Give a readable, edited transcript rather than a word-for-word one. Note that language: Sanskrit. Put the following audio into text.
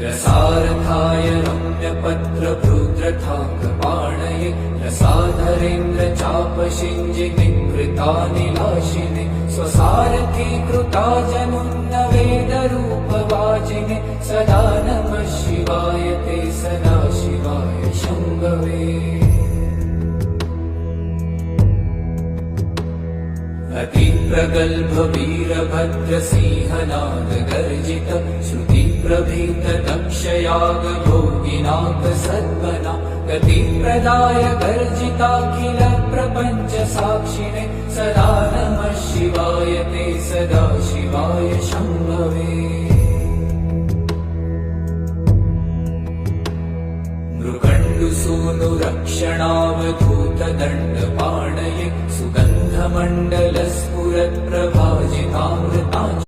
रसार्थाय रम्यपत्रभृद्रथाकपाणये रसाधरेन्द्र चापशिञ्जिनिकृतानिलाशिने स्वसारथी कृता जनुन्न वेदरूपवाचिने सदा नमः शिवाय ते सदा शिवाय शम्भवे। अतिप्रगल्भ वीरभद्रसिंहनाद गर्जित श्रुतिप्रभीत दक्षयाग भोगिनाथ सद्मना गतिप्रदाय गर्जिताखिल प्रपञ्च साक्षिणे सदा नमः शिवाय ते सदा शिवाय शम्भवे। मृकण्डुसूनुरक्षणावधूत दण्डपाणये सुगन्धमण्डलस्फुरत्प्रभाजितामृता